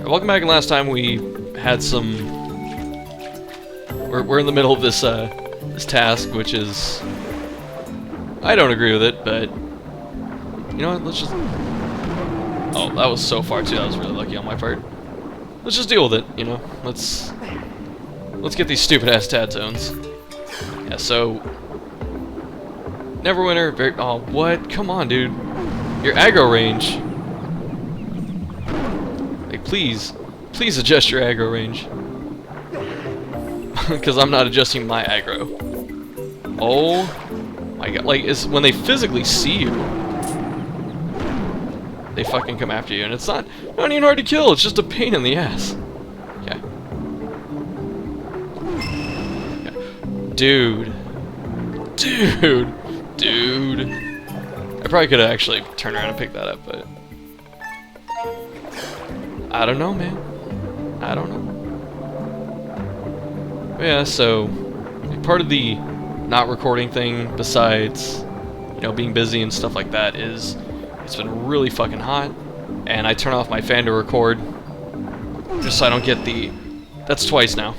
Welcome back. And last time we had some. We're in the middle of this this task, which is. I don't agree with it, but you know what? Let's just. Oh, that was so far too. That was really lucky on my part. Let's just deal with it. You know, let's get these stupid ass tad zones. Yeah. So. Neverwinter. Very. Oh, what? Come on, dude. Your aggro range. Like, please adjust your aggro range. Because I'm not adjusting my aggro. Oh my god, like, it's when they physically see you, they fucking come after you, and it's not even hard to kill, it's just a pain in the ass. Okay. Okay. Dude. I probably could have actually turned around and picked that up, but I don't know, man. I don't know. Yeah, so part of the not recording thing, besides, you know, being busy and stuff like that, is it's been really fucking hot, and I turn off my fan to record just so I don't get the. That's twice now.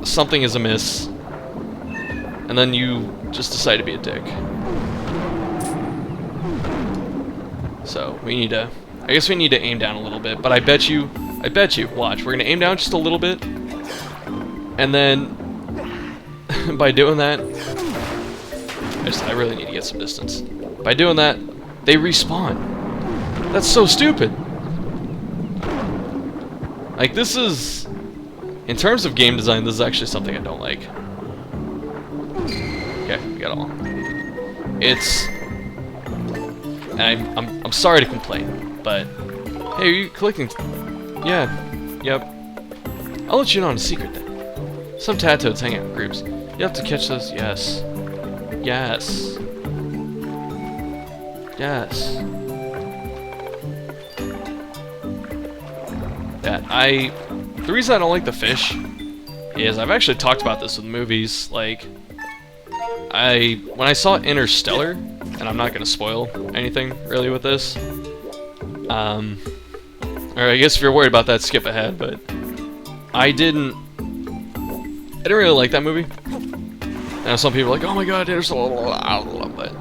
Something is amiss, and then you just decide to be a dick. So we need to. I guess we need to aim down a little bit, but I bet you, watch, we're gonna aim down just a little bit, and then, by doing that, I really need to get some distance. By doing that, they respawn. That's so stupid. Like, this is, in terms of game design, this is actually something I don't like. Okay, we got all. It's, and I'm sorry to complain. But, hey, are you collecting? Yeah, yep. I'll let you know on a secret then. Some Tatoads hang out in groups. You have to catch those. Yes. Yes. Yes. The reason I don't like the fish is I've actually talked about this with movies. Like, when I saw Interstellar, and I'm not gonna spoil anything really with this. Or I guess if you're worried about that, skip ahead, but I didn't really like that movie. Now some people are like, oh my god, there's but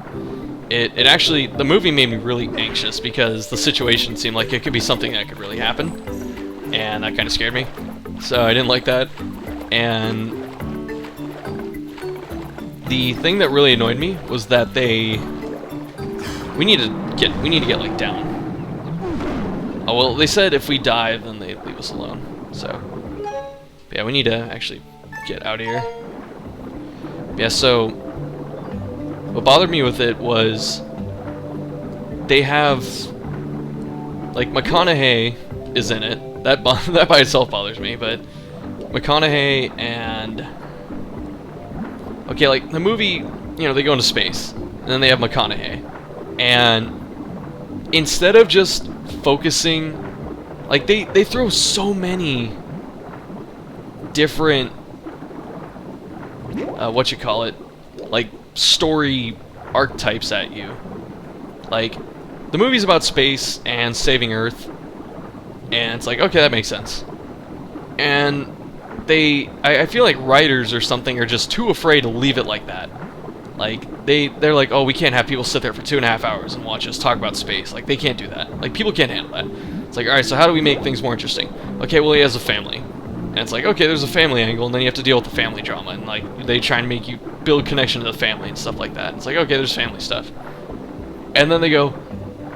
it actually, the movie made me really anxious because the situation seemed like it could be something that could really happen, and that kind of scared me. So I didn't like that, and the thing that really annoyed me was that we need to get like down. Oh, well, they said if we die, then they leave us alone. So, yeah, we need to actually get out of here. Yeah, so, what bothered me with it was, they have, like, McConaughey is in it. That by itself bothers me, but McConaughey and, okay, like, the movie, you know, they go into space, and then they have McConaughey, and instead of just focusing, like, they throw so many different like story archetypes at you. Like, the movie's about space and saving Earth, and it's like, okay, that makes sense. And I feel like writers or something are just too afraid to leave it like that. Like, they're like, oh, we can't have people sit there for 2.5 hours and watch us talk about space. Like, they can't do that. Like, people can't handle that. It's like, alright, so how do we make things more interesting? Okay, well, he has a family. And it's like, okay, there's a family angle, and then you have to deal with the family drama. And, like, they try and make you build connection to the family and stuff like that. It's like, okay, there's family stuff. And then they go,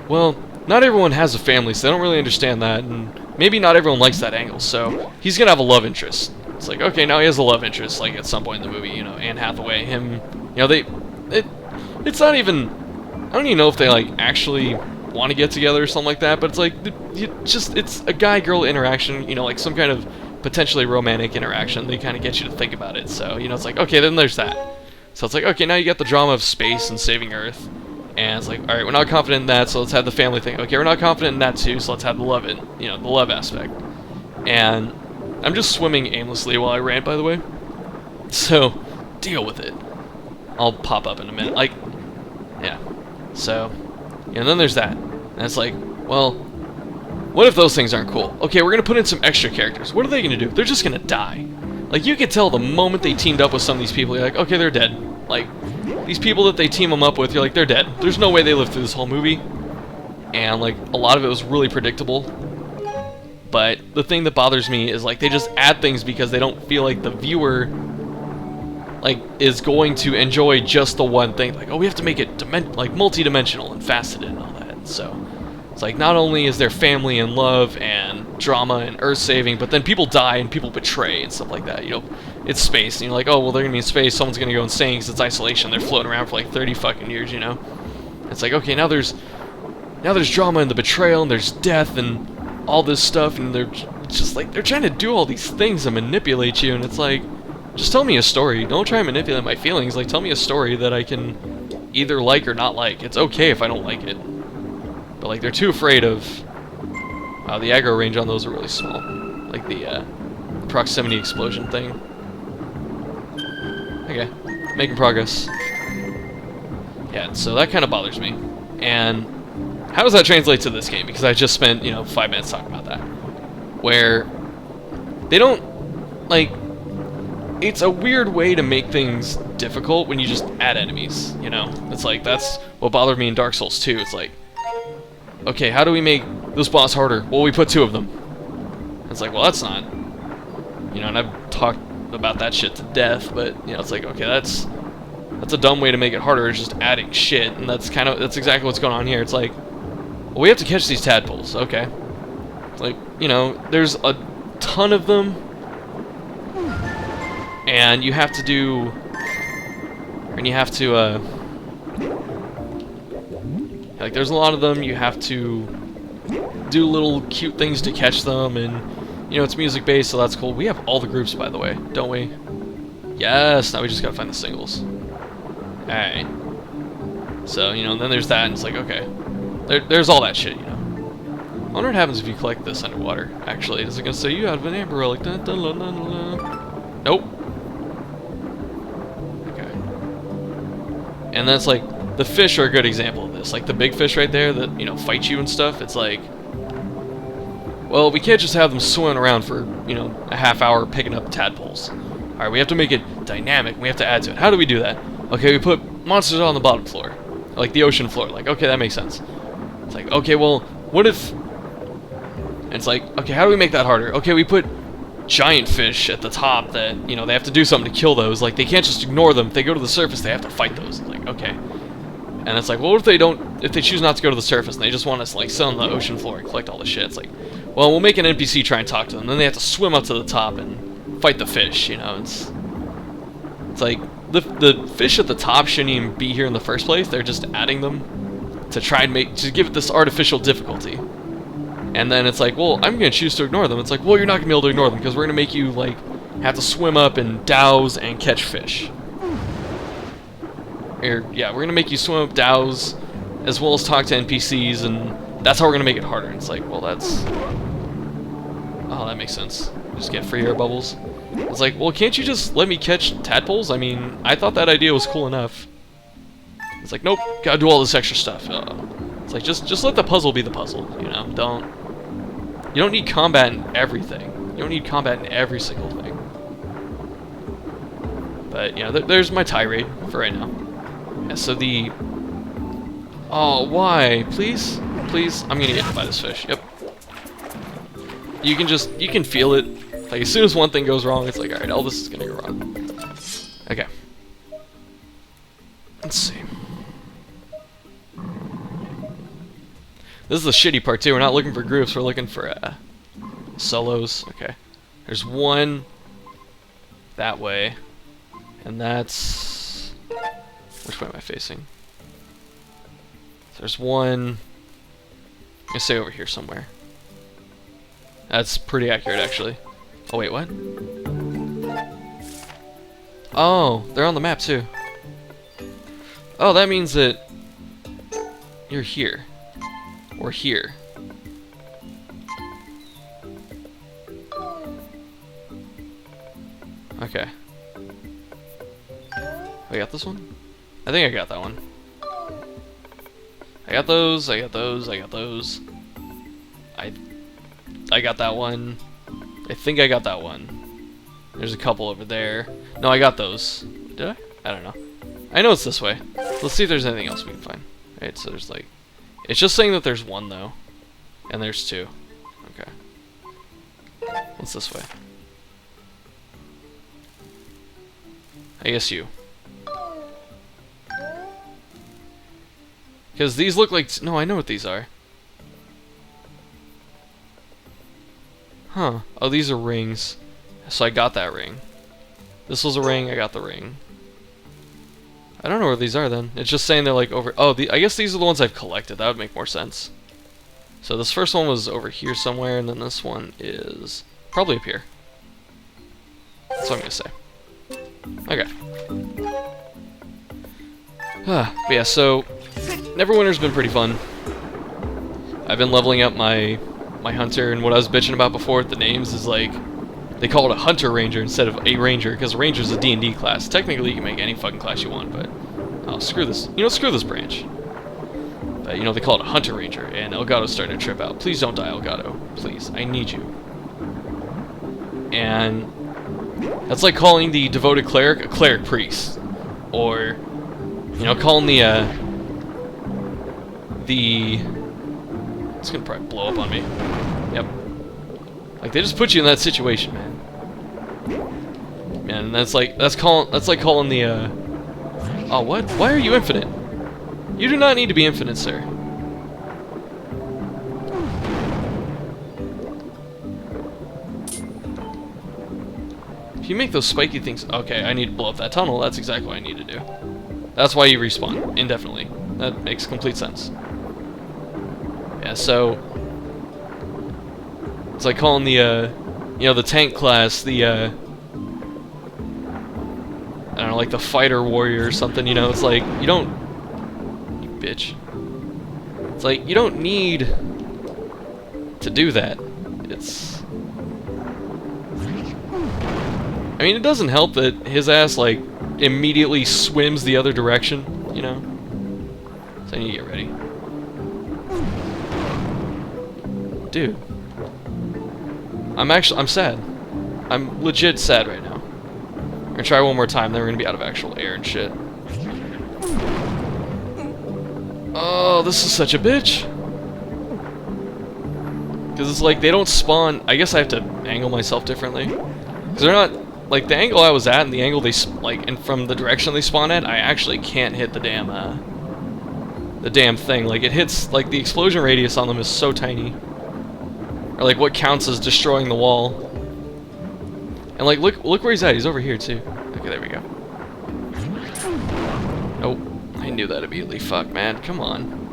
well, not everyone has a family, so they don't really understand that. And maybe not everyone likes that angle, so he's gonna have a love interest. It's like, okay, now he has a love interest, like, at some point in the movie, you know, Anne Hathaway, him, you know, it's not even, I don't even know if they, like, actually want to get together or something like that, but it's like, it's a guy-girl interaction, you know, like some kind of potentially romantic interaction. They kind of get you to think about it, so, you know, it's like, okay, then there's that. So it's like, okay, now you got the drama of space and saving Earth, and it's like, alright, we're not confident in that, so let's have the family thing. Okay, we're not confident in that too, so let's have the love, you know, the love aspect. And I'm just swimming aimlessly while I rant, by the way. So, deal with it. I'll pop up in a minute. Like, yeah. So, and then there's that. And it's like, well, What if those things aren't cool? Okay, we're gonna put in some extra characters. What are they gonna do? They're just gonna die. Like, you could tell the moment they teamed up with some of these people, you're like, okay, they're dead. Like, these people that they team them up with, you're like, they're dead. There's no way they lived through this whole movie. And, like, a lot of it was really predictable. But the thing that bothers me is, like, they just add things because they don't feel like the viewer, like, is going to enjoy just the one thing. Like, oh, we have to make it, like, multi-dimensional and faceted and all that. So, it's like, not only is there family and love and drama and earth-saving, but then people die and people betray and stuff like that, you know? It's space, and you're like, oh, well, they're gonna be in space, someone's gonna go insane because it's isolation, they're floating around for like 30 fucking years, you know? It's like, okay, now there's drama and the betrayal, and there's death, and all this stuff, and they're just like, they're trying to do all these things and manipulate you, and it's like, just tell me a story. Don't try and manipulate my feelings. Like, tell me a story that I can either like or not like. It's okay if I don't like it. But, like, they're too afraid of... Wow, the aggro range on those are really small. Like the proximity explosion thing. Okay, making progress. Yeah, so that kind of bothers me. And how does that translate to this game? Because I just spent, you know, 5 minutes talking about that. Where they don't, like... It's a weird way to make things difficult when you just add enemies, you know? It's like, that's what bothered me in Dark Souls 2. It's like, okay, how do we make this boss harder? Well, we put 2 of them. It's like, well, that's not... You know, and I've talked about that shit to death, but, you know, it's like, okay, that's a dumb way to make it harder, is just adding shit, and that's exactly what's going on here. It's like, well, we have to catch these tadpoles, okay. It's like, you know, there's a ton of them, and you have to do... And you have to, like, there's a lot of them, you have to do little cute things to catch them, and, you know, it's music-based, so that's cool. We have all the groups, by the way, don't we? Yes, now we just gotta find the singles. Alright. So, you know, and then there's that, and it's like, okay. There's all that shit, you know. I wonder what happens if you collect this underwater, actually. Is it gonna say, you have an amber relic? Dun, dun, dun, dun, dun. Nope. Okay. And that's like... The fish are a good example of this. Like, the big fish right there that, you know, fight you and stuff, it's like... Well, we can't just have them swimming around for, you know, a half hour picking up tadpoles. Alright, we have to make it dynamic. We have to add to it. How do we do that? Okay, we put monsters on the bottom floor. Like, the ocean floor. Like, okay, that makes sense. It's like, okay, well, what if... And it's like, okay, how do we make that harder? Okay, we put giant fish at the top that, you know, they have to do something to kill those. Like, they can't just ignore them. If they go to the surface, they have to fight those. Like, okay. And it's like, well, what if they don't, if they choose not to go to the surface and they just want us to, like, sit on the ocean floor and collect all the shit? It's like, well, we'll make an NPC try and talk to them. Then they have to swim up to the top and fight the fish, you know? It's like, the fish at the top shouldn't even be here in the first place. They're just adding them to try and to give it this artificial difficulty. And then it's like, well, I'm going to choose to ignore them. It's like, well, you're not going to be able to ignore them because we're going to make you, like, have to swim up and douse and catch fish. Yeah, we're gonna make you swim up, douse, as well as talk to NPCs, and that's how we're gonna make it harder. And it's like, well, that's... Oh, that makes sense. Just get free air bubbles. It's like, well, can't you just let me catch tadpoles? I mean, I thought that idea was cool enough. It's like, nope, gotta do all this extra stuff. It's like, just let the puzzle be the puzzle, you know? You don't need combat in everything. You don't need combat in every single thing. But, you know, there's my tirade for right now. Yeah, so the... Oh, why? Please? Please? I'm gonna get hit by this fish. Yep. You can feel it. Like, as soon as one thing goes wrong, it's like, alright, all this is gonna go wrong. Okay. Let's see. This is the shitty part, too. We're not looking for groups, we're looking for, solos. Okay. There's one that way. And that's... Which way am I facing? There's one... I'm gonna say over here somewhere. That's pretty accurate, actually. Oh, wait, what? Oh, they're on the map, too. Oh, that means that... You're here. Or here. Okay. I got this one? I think I got that one. I got those, I got those, I got those. I I got that one. I think I got that one. There's a couple over there. No, I got those. Did I? I don't know. I know it's this way. Let's see if there's anything else we can find. Alright, so there's like... It's just saying that there's one, though. And there's two. Okay. What's this way? I guess you. Because these look like... No, I know what these are. Huh. Oh, these are rings. So I got that ring. This was a ring, I got the ring. I don't know where these are then. It's just saying they're like over... Oh, I guess these are the ones I've collected. That would make more sense. So this first one was over here somewhere, and then this one is probably up here. That's what I'm going to say. Okay. But yeah, so Neverwinter's been pretty fun. I've been leveling up my hunter, and what I was bitching about before with the names is like they call it a hunter ranger instead of a ranger, because a ranger's a D&D class. Technically, you can make any fucking class you want, but oh, screw this. You know, screw this branch. But you know, they call it a hunter ranger, and Elgato's starting to trip out. Please don't die, Elgato. Please, I need you. And that's like calling the devoted cleric a cleric priest, or you know, calling the it's gonna probably blow up on me. Yep. Like they just put you in that situation, man. Man, that's like calling the oh, what? Why are you infinite? You do not need to be infinite, sir. If you make those spiky things... Okay, I need to blow up that tunnel. That's exactly what I need to do. That's why you respawn indefinitely. That makes complete sense. Yeah, so... It's like calling the, you know, the tank class, the, I don't know, like the fighter warrior or something, you know? It's like, you don't... You bitch. It's like, you don't need to do that. It's... I mean, it doesn't help that his ass, like, immediately swims the other direction, you know? So I need to get ready. Dude. I'm sad. I'm legit sad right now. I'm gonna try one more time, then we're gonna be out of actual air and shit. Oh, this is such a bitch. Because it's like, they don't spawn... I guess I have to angle myself differently. Because they're not... Like, the angle I was at and the angle they, like, and from the direction they spawn at, I actually can't hit the damn thing. Like, it hits, like, the explosion radius on them is so tiny. Or, like, what counts as destroying the wall. And, like, look where he's at. He's over here, too. Okay, there we go. Oh, I knew that immediately. Fuck, man. Come on.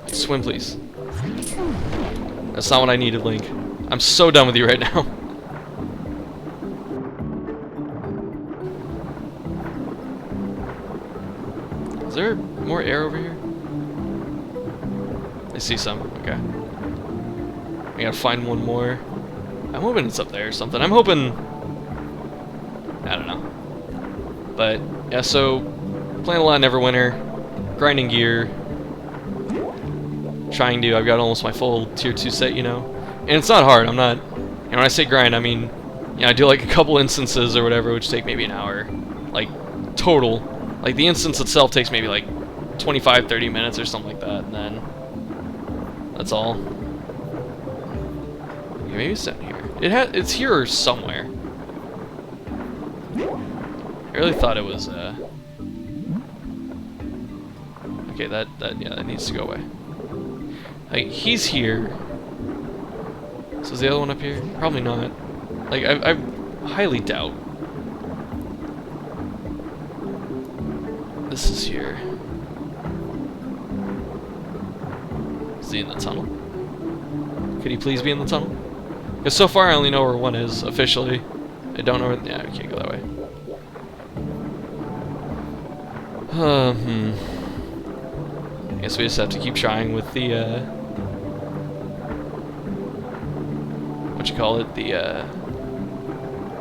Swim, please. That's not what I needed, Link. I'm so done with you right now. Is there more air over here? I see some. Okay. I gotta find one more. I'm hoping it's up there or something. I'm hoping... I don't know. But, yeah, so... Playing a lot of Neverwinter. Grinding gear. Trying to... I've got almost my full tier 2 set, you know? And it's not hard. I'm not... And when I say grind, I mean... Yeah, I do like a couple instances or whatever, which take maybe an hour. Like, total. Like, the instance itself takes maybe, like, 25, 30 minutes or something like that, and then... That's all. Okay, maybe it's down here. It's here somewhere. I really thought it was, Okay, that needs to go away. Like, he's here. So is the other one up here? Probably not. Like, I highly doubt. This is here. Is he in the tunnel? Could he please be in the tunnel? Because so far I only know where one is, officially. I don't know where... Yeah, we can't go that way. I guess we just have to keep trying with the, what you call it? The,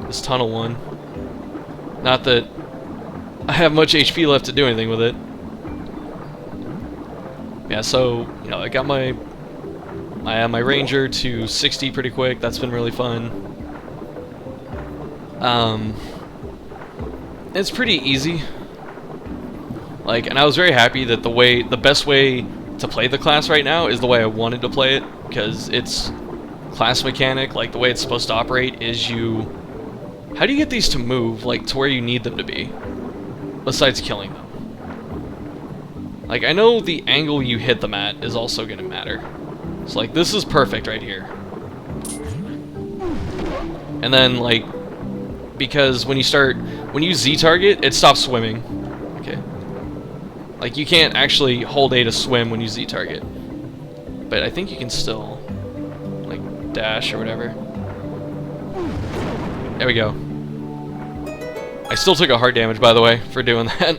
this tunnel one. Not that I have much HP left to do anything with it. Yeah, so, you know, I got my ranger to 60 pretty quick. That's been really fun. It's pretty easy. Like, and I was very happy that the best way to play the class right now is the way I wanted to play it, because it's class mechanic, like the way it's supposed to operate is how do you get these to move, like, to where you need them to be, besides killing them? Like, I know the angle you hit them at is also going to matter. So, like, this is perfect right here. And then, like, because when you Z-target, it stops swimming. Okay. Like, you can't actually hold A to swim when you Z-target. But I think you can still, like, dash or whatever. There we go. I still took a heart damage, by the way, for doing that.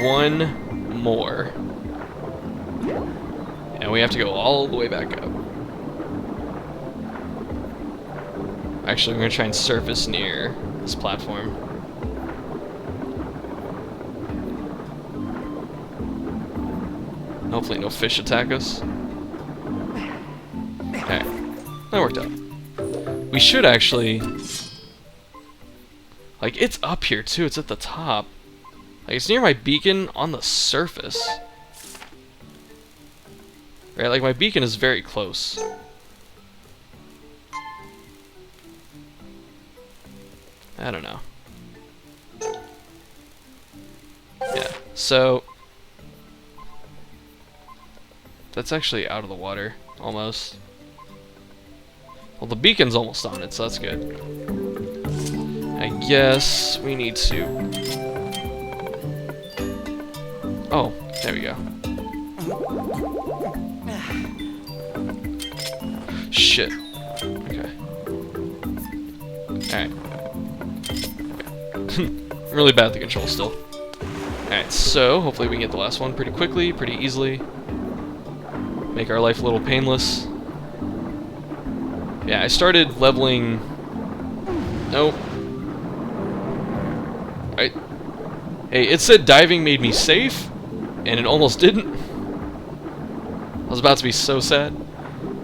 One more. And we have to go all the way back up. Actually, we're going to try and surface near this platform. Hopefully no fish attack us. Okay, that worked out. We should actually... Like, it's up here too, it's at the top. Like, it's near my beacon on the surface. Right, like, my beacon is very close. I don't know. Yeah, so... That's actually out of the water, almost. Well, the beacon's almost on it, so that's good. I guess we need to... Oh, there we go. Shit. Okay. Alright. Really bad at the control still. Alright, so hopefully we can get the last one pretty quickly, pretty easily. Make our life a little painless. Yeah, I started leveling... Nope. Hey, it said diving made me safe, and it almost didn't. I was about to be so sad.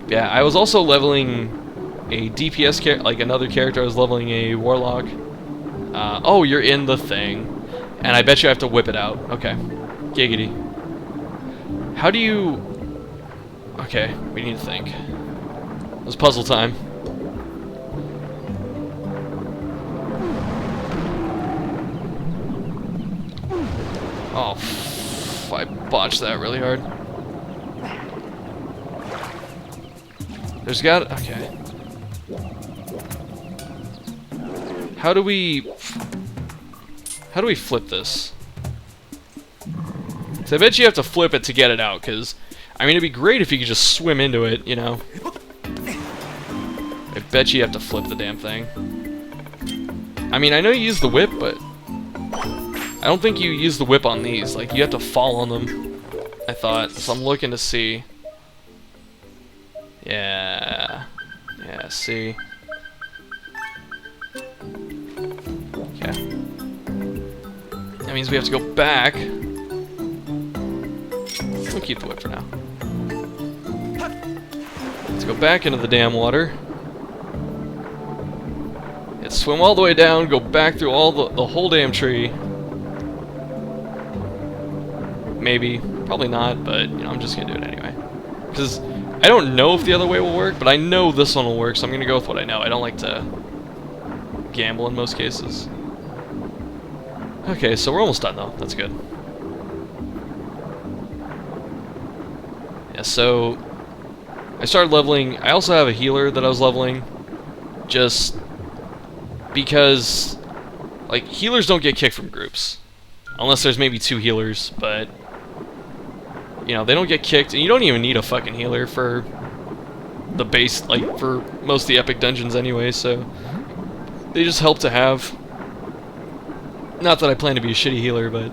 Yeah, I was also leveling a DPS character, like another character. I was leveling a warlock. Oh, you're in the thing. And I bet you have to whip it out. Okay. Giggity. How do you... Okay, we need to think. It was puzzle time. Oh, I botched that really hard. There's got... Okay. How do we flip this? So I bet you have to flip it to get it out, because... I mean, it'd be great if you could just swim into it, you know. I bet you have to flip the damn thing. I mean, I know you use the whip, but... I don't think you use the whip on these. Like, you have to fall on them, I thought. So I'm looking to see. Yeah. Yeah, see. Okay. That means we have to go back. We'll keep the whip for now. Let's go back into the damn water. Let's swim all the way down, go back through all the whole damn tree. Maybe. Probably not, but, you know, I'm just gonna do it anyway. Because I don't know if the other way will work, but I know this one will work, so I'm gonna go with what I know. I don't like to gamble in most cases. Okay, so we're almost done, though. That's good. Yeah, so... I started leveling... I also have a healer that I was leveling. Just... because... Like, healers don't get kicked from groups. Unless there's maybe 2 healers, but... You know, they don't get kicked, and you don't even need a fucking healer for the base, like, for most of the epic dungeons anyway, so they just help to have. Not that I plan to be a shitty healer, but,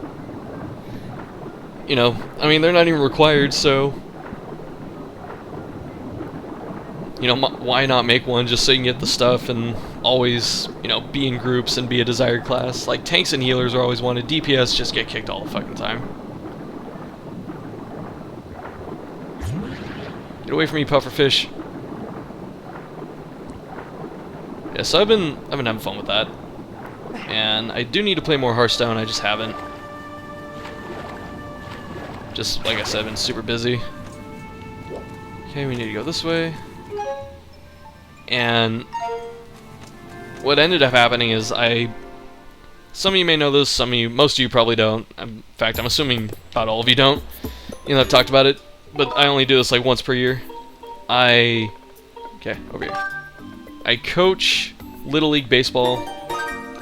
you know, I mean, they're not even required, so, you know, why not make one just so you can get the stuff and always, you know, be in groups and be a desired class. Like, tanks and healers are always wanted. DPS just get kicked all the fucking time. Get away from me, pufferfish. Yeah, so I've been having fun with that. And I do need to play more Hearthstone, I just haven't. Just, like I said, I've been super busy. Okay, we need to go this way. And what ended up happening is some of you may know this, most of you probably don't. In fact, I'm assuming about all of you don't. You know, I've talked about it, but I only do this like once per year. Okay, over here. I coach Little League Baseball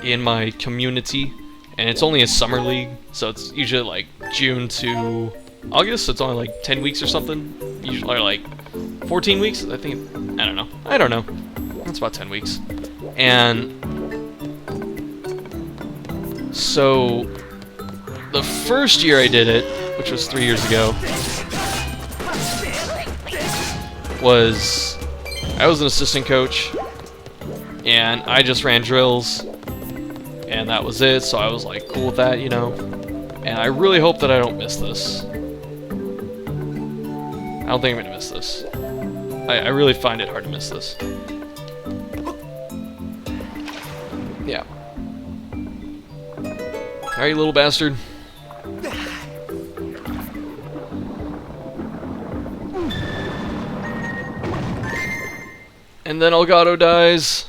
in my community, and it's only a summer league, so it's usually like June to August, so it's only like 10 weeks or something. Usually, or like 14 weeks, I think. I don't know. That's about 10 weeks. And so the first year I did it, which was 3 years ago, I was an assistant coach, and I just ran drills, and that was it, so I was like cool with that, you know. And I really hope that I don't miss this. I don't think I'm gonna miss this. I really find it hard to miss this. Yeah. Alright, you little bastard. And then Elgato dies.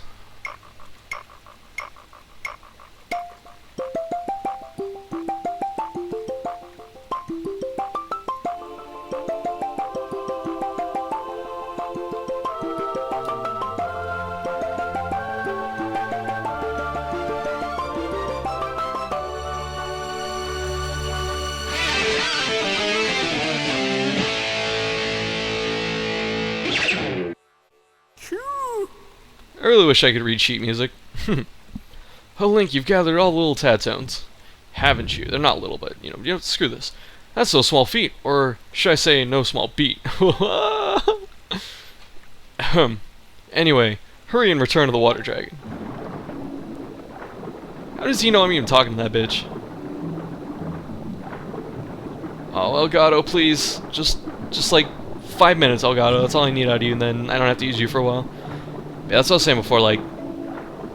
I really wish I could read sheet music. Oh, Link, you've gathered all the little Tadtones. Haven't you? They're not little, but, you know, screw this. That's no small feat, or should I say, no small beat. Anyway, hurry and return to the water dragon. How does he know I'm even talking to that bitch? Oh, Elgato, please. Just like 5 minutes, Elgato. That's all I need out of you, and then I don't have to use you for a while. Yeah, that's what I was saying before, like,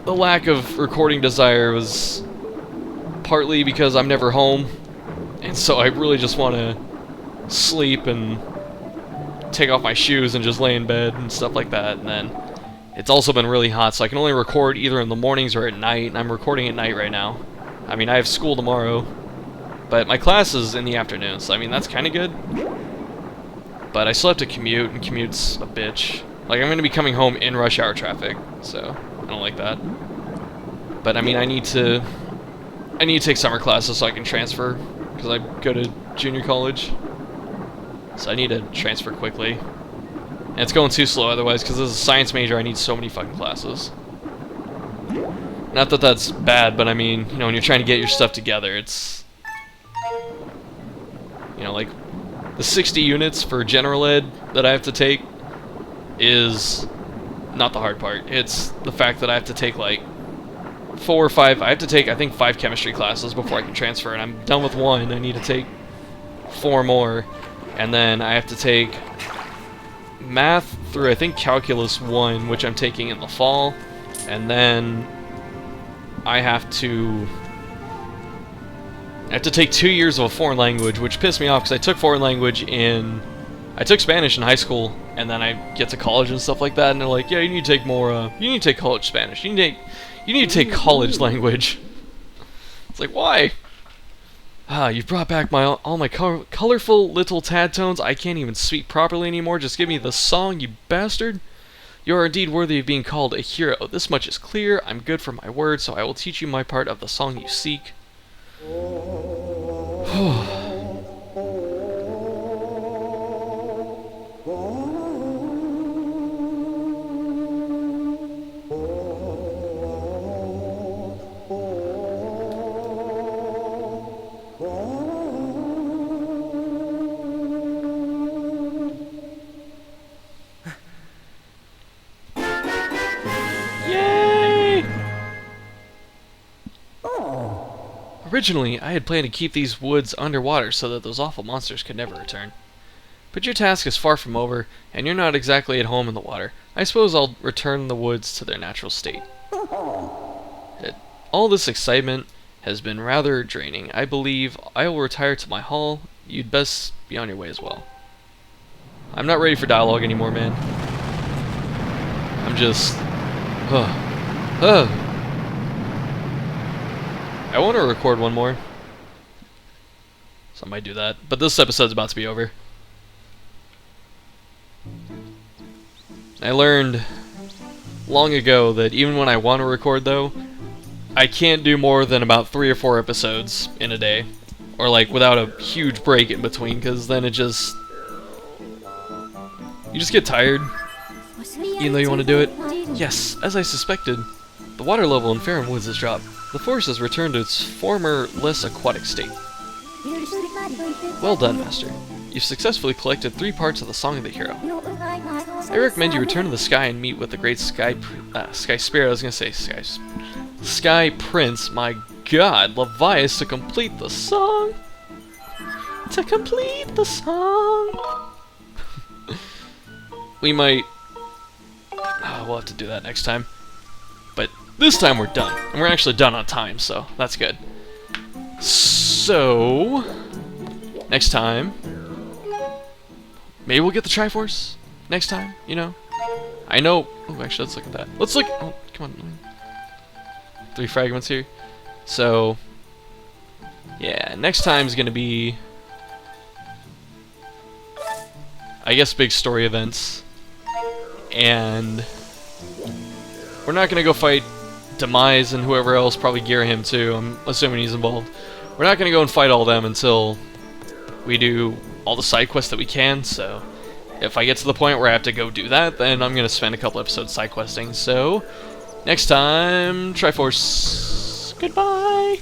the lack of recording desire was partly because I'm never home, and so I really just want to sleep and take off my shoes and just lay in bed and stuff like that. And then it's also been really hot, so I can only record either in the mornings or at night, and I'm recording at night right now. I mean, I have school tomorrow, but my class is in the afternoon, so I mean, that's kind of good. But I still have to commute, and commute's a bitch. Like, I'm going to be coming home in rush hour traffic, so I don't like that. But, I mean, I need to take summer classes so I can transfer, because I go to junior college. So I need to transfer quickly. And it's going too slow otherwise, because as a science major, I need so many fucking classes. Not that that's bad, but I mean, you know, when you're trying to get your stuff together, it's... You know, like, the 60 units for general ed that I have to take is not the hard part. It's the fact that I have to take like 4 or 5, I have to take I think 5 chemistry classes before I can transfer, and I'm done with 1. I need to take 4 more, and then I have to take math through I think calculus 1, which I'm taking in the fall, and then I have to take 2 years of a foreign language, which pissed me off because I took foreign language I took Spanish in high school, and then I get to college and stuff like that, and they're like, yeah, you need to take more, you need to take college Spanish. You need to take college language. It's like, why? Ah, you've brought back all my colorful little Tadtones. I can't even speak properly anymore. Just give me the song, you bastard. You are indeed worthy of being called a hero. This much is clear. I'm good for my word, so I will teach you my part of the song you seek. Yay! Originally, I had planned to keep these woods underwater so that those awful monsters could never return. But your task is far from over, and you're not exactly at home in the water. I suppose I'll return the woods to their natural state. All this excitement has been rather draining. I believe I will retire to my hall. You'd best be on your way as well. I'm not ready for dialogue anymore, man. I'm just... I want to record one more. So I might do that. But this episode's about to be over. I learned long ago that even when I want to record, though, I can't do more than about 3 or 4 episodes in a day. Or, like, without a huge break in between, because then it just... You just get tired, even though you want to do it. Yes, as I suspected, the water level in Farum Woods has dropped. The forest has returned to its former, less aquatic state. Well done, Master. You've successfully collected 3 parts of the Song of the Hero. I recommend you return to the sky and meet with the great Sky Spirit. I was gonna say Sky Prince. My God, Levias to complete the song. To complete the song. We might. We'll have to do that next time. But this time we're done, and we're actually done on time, so that's good. So next time, maybe we'll get the Triforce. Next time, you know. I know. Oh, actually, let's look at that. Let's look. Oh, come on. 3 fragments here. So, yeah, next time is gonna be, I guess, big story events, and we're not gonna go fight Demise and whoever else, probably Girahim too. I'm assuming he's involved. We're not gonna go and fight all them until we do all the side quests that we can. So, if I get to the point where I have to go do that, then I'm gonna spend a couple episodes side questing. So, next time, Triforce. Goodbye.